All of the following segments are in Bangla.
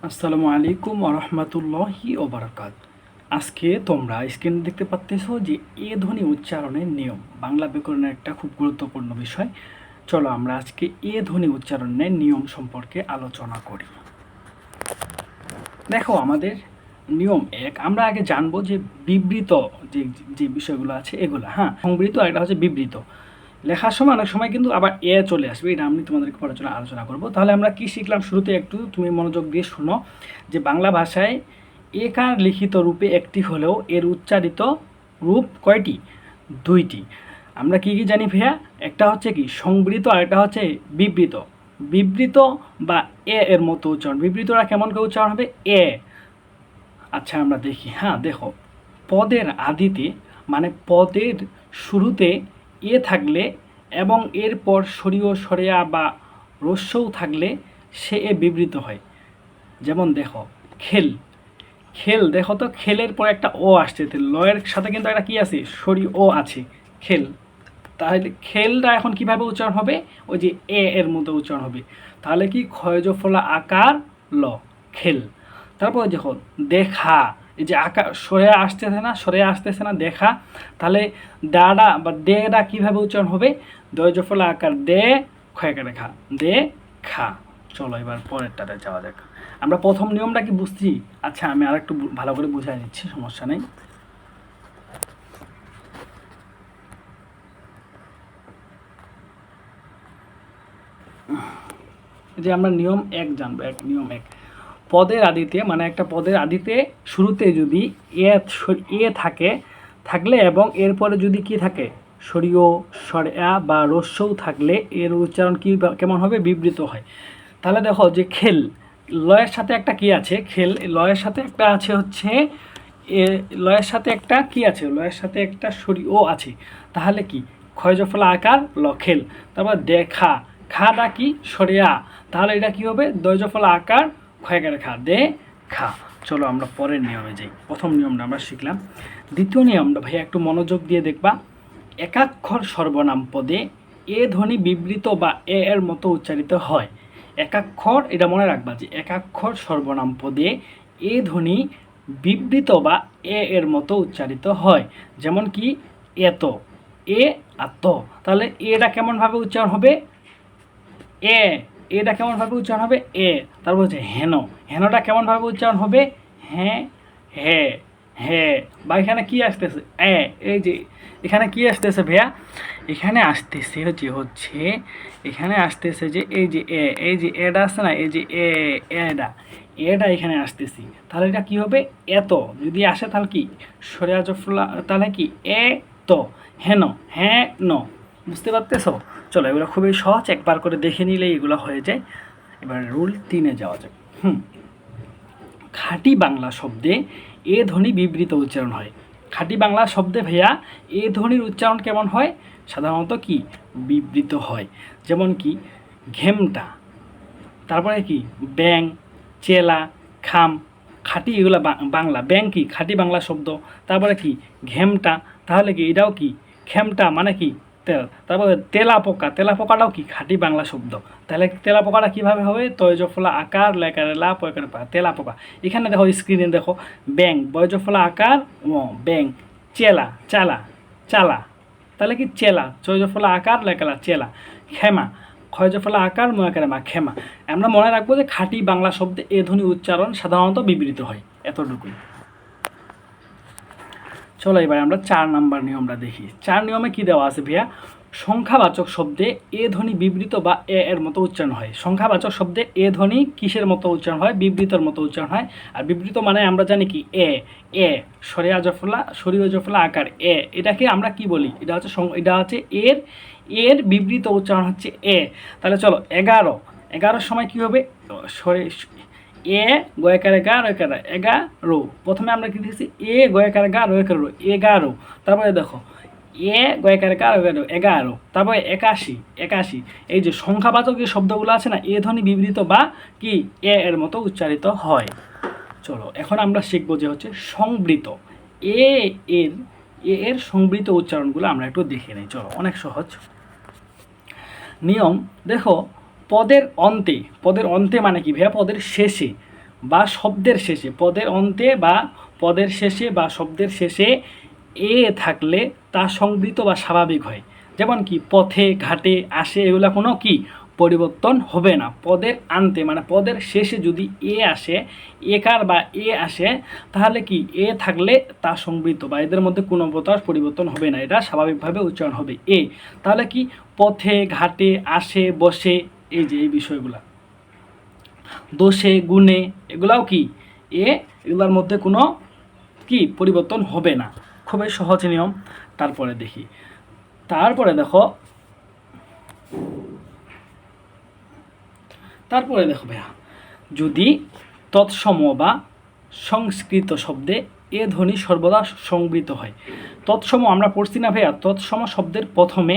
আসসালামু আলাইকুম ওরহমতুল্লাহি ওবরাকাত। আজকে তোমরা স্ক্রিনে দেখতে পাচ্তেছো যে এ ধ্বনি উচ্চারণের নিয়ম, বাংলা ব্যাকরণের একটা খুব গুরুত্বপূর্ণ বিষয়। চলো আমরা আজকে এ ধ্বনি উচ্চারণের নিয়ম সম্পর্কে আলোচনা করি। দেখো আমাদের নিয়ম এক, আমরা আগে জানবো যে বিবৃত যে যে বিষয়গুলো আছে এগুলো, হ্যাঁ, সংবৃত আর এটা হচ্ছে বিবৃত। লেখার সময় অনেক সময় কিন্তু আবার এ চলে আসবে, এটা আমি তোমাদেরকে পরে আলোচনা করব। তাহলে আমরা কি শিখলাম শুরুতে, একটু তুমি মনোযোগ দিয়ে শোনো যে বাংলা ভাষায় একার লিখিত রূপে একটি হলেও এর উচ্চারিত রূপ কয়টি? দুইটি। আমরা কি কি জানি ভাইয়া? একটা হচ্ছে কি সংবৃত আর একটা হচ্ছে বিবৃত। বিবৃত বা এ এর মতো উচ্চারণ, বিবৃতরা কেমন করে উচ্চারণ হবে? এ। আচ্ছা আমরা দেখি, হ্যাঁ দেখো, পদের আদিতে মানে পদের শুরুতে এ থাকলে এবং এরপর সরিয় সরেয়া বা রস্যও থাকলে সে এ বিবৃত হয়। যেমন দেখো খেল, খেল, দেখো তো খেলের পর একটা ও আসছে, লয়ের সাথে কিন্তু একটা কি আছে? সরি ও আছে, খেল। তাহলে খেলটা এখন কিভাবে উচ্চারণ হবে? ওই যে এ এর মতো উচ্চারণ হবে। তাহলে কি ক্ষয়জ ফলা আকার ল, খেল। তারপর দেখো দেখা, এই যে আকার সরে আসতেছে না, সরে আসতেছে না, দেখা। তাহলে ডাডা বা দেটা কিভাবে উচ্চারণ হবে? দয়জ ফলা আকার দে, ক্ষয় রেখা দে খা। চলো এবার পরেরটাতে যাওয়া যাক। আমরা প্রথম নিয়মটা কি বুঝছি? আচ্ছা আমি আর একটু ভালো করে বুঝাই দিচ্ছি, সমস্যা নেই। যে আমরা নিয়ম এক জানবো, নিয়ম এক, পদের আদিতে মানে একটা পদের আদিতে শুরুতে যদি এ থাকে, থাকলে এবং এরপরে যদি কি থাকে? সরিয় সরেয়া বা রস্যও থাকলে এর উচ্চারণ কি কেমন হবে? বিবৃত হয়। তাহলে দেখো যে খেল, লয়ের সাথে একটা কি আছে? খেল, লয়ের সাথে একটা আছে হচ্ছে এ, লয়ের সাথে একটা কি আছে? লয়ের সাথে একটা সরিও আছে। তাহলে কি ক্ষয়জফলা আকার ল, খেল। তারপর দেখা, খাটা কি? সরিয়া। তাহলে এটা কি হবে? দয়জফলা আকার ক্ষয়কার খা দে খা। চলো আমরা পরের নিয়মে যাই। প্রথম নিয়মটা আমরা শিখলাম। দ্বিতীয় নিয়মটা ভাই একটু মনোযোগ দিয়ে দেখবা। একাক্ষর সর্বনাম পদে এ ধ্বনি বিবৃত বা এ এর মতো উচ্চারিত হয়। একাক্ষর, এটা মনে রাখবা যে একাক্ষর সর্বনাম পদে এ ধ্বনি বিবৃত বা এ এর মতো উচ্চারিত হয়। যেমন কি এত, এ আর ত। তাহলে এটা কেমনভাবে উচ্চারণ হবে? এ। এটা কেমনভাবে উচ্চারণ হবে? এ। তারপর হচ্ছে হেন, হেনটা কেমনভাবে উচ্চারণ হবে? হ্যাঁ, হে, হে। বা এখানে কি আসতেছে? এ। এই যে এখানে কি আসতেছে ভাইয়া? এখানে আসতেছে হচ্ছে এখানে আসতেছে যে এই যে এ, এই যে এটা আসছে না, এই যে এ, এটা এটা এখানে আসতেছি। তাহলে এটা কি হবে? এত। যদি আসে তাহলে কি সরিয়া জফলা, তাহলে কি এ তো, হেন, হ্যাঁ ন। বুঝতে পারতেছো? চলো এগুলো খুবই সহজ, একবার করে দেখে নিলেই এগুলো হয়ে যায়। এবার রুল 3-এ যাওয়া যাক। খাঁটি বাংলা শব্দে এ ধ্বনি বিবৃত উচ্চারণ হয়। খাঁটি বাংলা শব্দে ভাইয়া এ ধ্বনির উচ্চারণ কেমন হয়? সাধারণত কি বিবৃত হয়। যেমন কি ঘেমটা, তারপরে কি ব্যাং, চেলা, খাম। খাঁটি এগুলো বাংলা, ব্যাং কি খাঁটি বাংলা শব্দ। তারপরে কি ঘেমটা, তাহলে কি এটাও কি খেমটা মানে কি তেল। তারপরে তেলা পোকা, তেলা পোকাটাও কি খাঁটি বাংলা শব্দ। তাহলে তেলা পোকাটা কীভাবে হবে? তয়জফলা আকার লেকারে লা পয়কারে পা, তেলা পোকা। এখানে দেখো স্ক্রিনে দেখো ব্যাং, বয়জফলা আকার ও ব্যাং, চেলা চালা চালা, তাহলে কি চেলা, চয়জফলা আকার লেকালা চেলা, খেমা, ক্ষয়জফলা আকার ময়াকারে মা, খেমা। আমরা মনে রাখবো যে খাঁটি বাংলা শব্দে এ ধ্বনি উচ্চারণ সাধারণত বিবৃত হয়, এতটুকুই। চলো এবার আমরা 4 নাম্বার নিয়মটা দেখি। 4 নিয়মে কি দেওয়া আছে ভাইয়া? সংখ্যাবাচক শব্দে এ ধ্বনি বিবৃত বা এ এর মতো উচ্চারণ হয়। সংখ্যাবাচক শব্দে এ ধ্বনি কিসের মতো উচ্চারণ হয়? বিবৃতর মতো উচ্চারণ হয়। আর বিবৃত মানে আমরা জানি কি এ, এ সরিয়া জফলা, সরিয় জফলা আকার এ। এটাকে আমরা কি বলি? এটা হচ্ছে এটা হচ্ছে এর, এর বিবৃত উচ্চারণ হচ্ছে এ। তাহলে চলো 11, 11 সময় কি হবে? সরে এ গয়কারে গা রয়কারে 11। প্রথমে আমরা কি দেখছি? এ গয়কারে গা রয়কারে 11। তারপরে দেখো এ গয়কারে গা রয়কারে 11। তারপরে 81, 81। এই যে সংখ্যাবাচক যে শব্দগুলো আছে না, এ ধ্বনি বিবৃত বা কি এ এর মতো উচ্চারিত হয়। চলো এখন আমরা শিখবো যে হচ্ছে সংবৃত। এ এর, এ এর সংবৃত উচ্চারণগুলো আমরা একটু দেখে নিই। চলো অনেক সহজ নিয়ম। দেখো পদের অন্তে, পদের অন্তে মানে কি ভাইয়া? পদের শেষে বা শব্দের শেষে, পদের অন্তে বা পদের শেষে বা শব্দের শেষে এ থাকলে তা সংবৃত বা স্বাভাবিক হয়। যেমন কি পথে, ঘাটে, আসে, এগুলা কোনো কি পরিবর্তন হবে না। পদের আন্তে মানে পদের শেষে যদি এ আসে, একার বা এ আসে, তাহলে কি এ থাকলে তা সংবৃত বা এদের মধ্যে কোনো প্রকার পরিবর্তন হবে না, এটা স্বাভাবিকভাবে উচ্চারণ হবে এ। তাহলে কি পথে, ঘাটে, আসে, বসে, এই যে এই বিষয়গুলা, দোষে, গুণে, এগুলাও কি এ, এগুলার মধ্যে কোনো কি পরিবর্তন হবে না। খুবই সহজ নিয়ম। তারপরে দেখি, তারপরে দেখো ভাইয়া, যদি তৎসম বা সংস্কৃত শব্দে এ ধ্বনি সর্বদা সংবৃত হয়। তৎসম আমরা পড়ছি না ভাইয়া, তৎসম শব্দের প্রথমে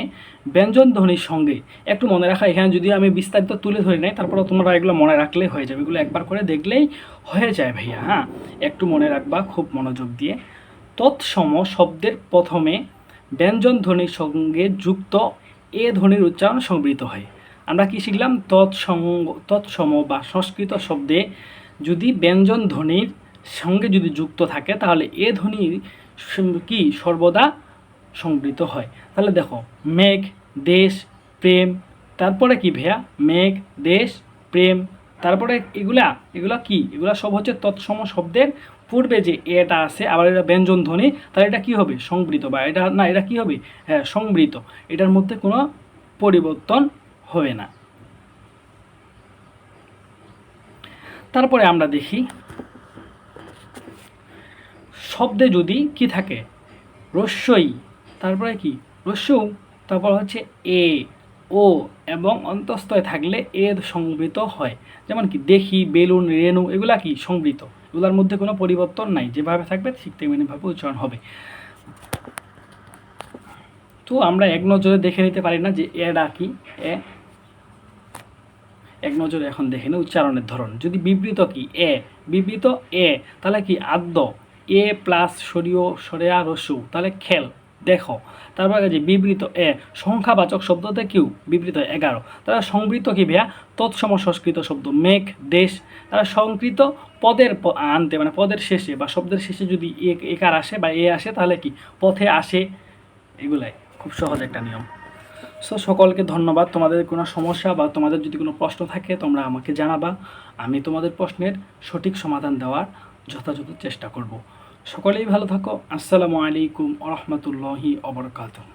ব্যঞ্জন ধ্বনির সঙ্গে, একটু মনে রাখা, এখানে যদি আমি বিস্তারিত তুলে ধরি নাই, তারপরে তোমরা এগুলো মনে রাখলেই হয়ে যাবে, এগুলো একবার করে দেখলেই হয়ে যায় ভাইয়া। হ্যাঁ, একটু মনে রাখবা খুব মনোযোগ দিয়ে। তৎসম শব্দের প্রথমে ব্যঞ্জন ধ্বনির সঙ্গে যুক্ত এ ধ্বনির উচ্চারণ সংবৃত হয়। আমরা কি শিখলাম? তৎসম বা সংস্কৃত শব্দে যদি ব্যঞ্জন ধ্বনির সঙ্গে যদি যুক্ত থাকে, তাহলে এ ধ্বনির কি সর্বদা সংবৃত হয়। তাহলে দেখো, মেঘ, দেশ, প্রেম, তারপরে কি ভাইয়া, মেঘ, দেশ, প্রেম, তারপরে এগুলা কি, এগুলা সব হচ্ছে তৎসম শব্দের পূর্বে যে এটা আছে, আবার এটা ব্যঞ্জন ধ্বনি, তাহলে এটা কি হবে? সংবৃত, বা এটা না, এটা কি হবে? হ্যাঁ, সংবৃত, এটার মধ্যে কোনো পরিবর্তন হবে না। তারপরে আমরা দেখি, শব্দে যদি কি থাকে, রস্যই, তারপরে কি রস্যু, তারপর হচ্ছে এ, ও এবং অন্তঃস্থয় থাকলে এ সংবৃত হয়। যেমন কি দেখি, বেলুন, রেণু, এগুলা কি সংবৃত, এগুলার মধ্যে কোনো পরিবর্তন নাই, যেভাবে থাকবে ঠিক তেমনিভাবে উচ্চারণ হবে। তো আমরা এক নজরে দেখে নিতে পারি না যে এডা কি, এক নজরে এখন দেখে নিই উচ্চারণের ধরন। যদি বিবৃত কি এ, বিবৃত এ, তাহলে কি আদ্য, এ প্লাস সরিয় সরেয়া রস্যু, তাহলে খেল, দেখো। তারপরে যে বিবৃত এ, সংখ্যাবাচক শব্দতে কিউ, বিবৃত 11, তাহলে সংবৃত কি ভাইয়া? তৎসম সংস্কৃত শব্দ মেঘ, দেশ, তাহলে সংকৃত পদের আনতে মানে পদের শেষে বা শব্দের শেষে যদি একার আসে বা এ আসে, তাহলে কি পথে, আসে, এগুলাই খুব সহজ একটা নিয়ম। সো সকলকে ধন্যবাদ। তোমাদের কোনো সমস্যা বা তোমাদের যদি কোনো প্রশ্ন থাকে, তোমরা আমাকে জানাবা, আমি তোমাদের প্রশ্নের সঠিক সমাধান দেওয়ার যথাযথ চেষ্টা করব। সকলেই ভালো থাকো। আসসালামু আলাইকুম ওয়া রাহমাতুল্লাহি ওয়া বারাকাতুহু।